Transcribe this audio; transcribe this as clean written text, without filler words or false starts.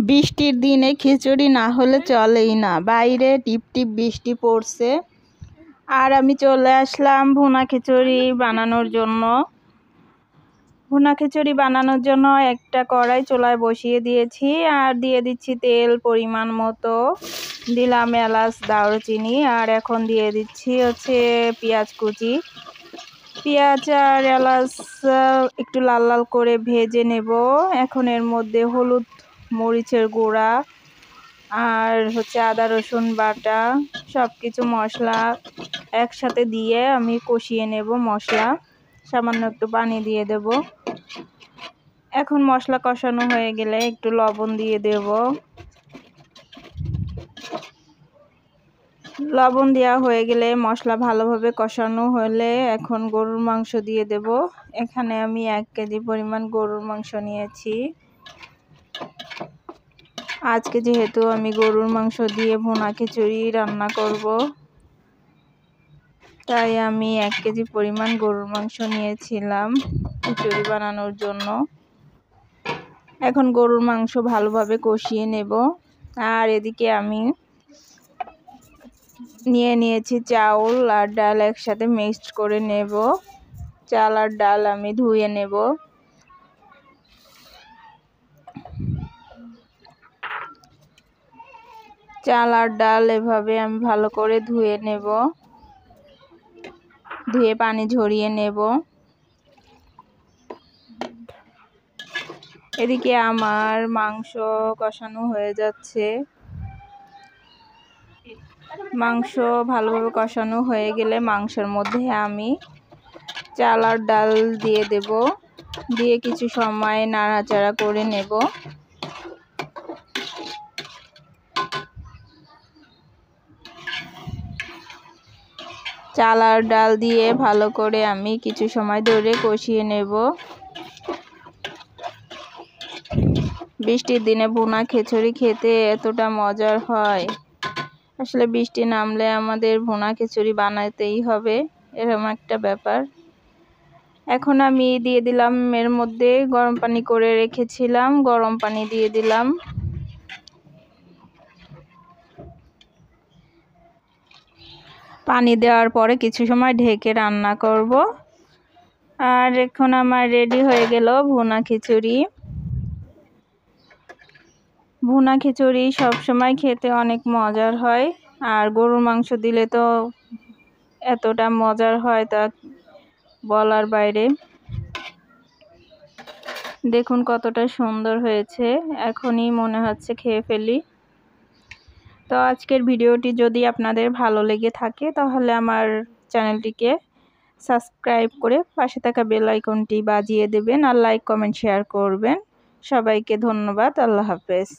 বৃষ্টির দিনে খিচুড়ি না হলে চলেই না। বাইরে টিপটিপ বৃষ্টি পড়ছে আর আমি চলে আসলাম ভুনা খিচুড়ি বানানোর জন্য। ভুনা খিচুড়ি বানানোর জন্য একটা কড়াই চুলায় বসিয়ে দিয়েছি আর দিয়ে দিচ্ছি তেল পরিমাণ মতো, দিলাম এলাচ দারুচিনি আর এখন দিয়ে দিচ্ছি হচ্ছে পেঁয়াজ কুচি। পেঁয়াজ আর এলাচ একটু লাল লাল করে ভেজে নেব। এখন এর মধ্যে হলুদ মরিচের গুঁড়া আর হচ্ছে আদা রসুন বাটা সব কিছু মশলা একসাথে দিয়ে আমি কষিয়ে নেব মশলা। সামান্য একটু পানি দিয়ে দেব। এখন মশলা কষানো হয়ে গেলে একটু লবণ দিয়ে দেব। লবণ দেওয়া হয়ে গেলে মশলা ভালোভাবে কষানো হলে এখন গরুর মাংস দিয়ে দেব। এখানে আমি 1 কেজি পরিমাণ গরুর মাংস নিয়েছি। আজকে যেহেতু আমি গরুর মাংস দিয়ে ভুনা খিচুড়ি রান্না করব, তাই আমি 1 কেজি পরিমাণ গরুর মাংস নিয়েছিলাম খিচুড়ি বানানোর জন্য। এখন গরুর মাংস ভালোভাবে কষিয়ে নেব। আর এদিকে আমি নিয়েছি চাউল আর ডাল একসাথে মিক্সড করে নেব। চাল আর ডাল আমি ধুয়ে নেব। চাল আর ডাল এভাবে আমি ভালো করে ধুয়ে নেব, ধুয়ে পানি ঝরিয়ে নেব। এদিকে আমার মাংস কষানো হয়ে যাচ্ছে। মাংস ভালোভাবে কষানো হয়ে গেলে মাংসের মধ্যে আমি চাল আর ডাল দিয়ে দেব, দিয়ে কিছু সময় নাড়াচাড়া করে নেব। চাল আর ডাল দিয়ে ভালো করে আমি কিছু সময় ধরে কষিয়ে নেব। বৃষ্টির দিনে ভুনা খিচুড়ি খেতে এতটা মজার হয়। আসলে বৃষ্টি নামলে আমাদের ভুনা খিচুড়ি বানাতেই হবে, এরকম একটা ব্যাপার। এখন আমি দিয়ে দিলাম এর মধ্যে গরম পানি করে রেখেছিলাম, গরম পানি দিয়ে দিলাম। পানি দেওয়ার পরে কিছু সময় ঢেকে রান্না করব। আর এখন আমার রেডি হয়ে গেল ভুনা খিচুড়ি। ভুনা খিচুড়ি সবসময় খেতে অনেক মজার হয়, আর গরুর মাংস দিলে তো এতটা মজার হয় তা বলার বাইরে। দেখুন কতটা সুন্দর হয়েছে, এখনই মনে হচ্ছে খেয়ে ফেলি। তো আজকের ভিডিওটি যদি আপনাদের ভালো লেগে থাকে তাহলে আমার চ্যানেলটিকে সাবস্ক্রাইব করে পাশে থাকা বেল আইকনটি বাজিয়ে দেবেন আর লাইক কমেন্ট শেয়ার করবেন। সবাইকে ধন্যবাদ। আল্লাহ হাফেজ।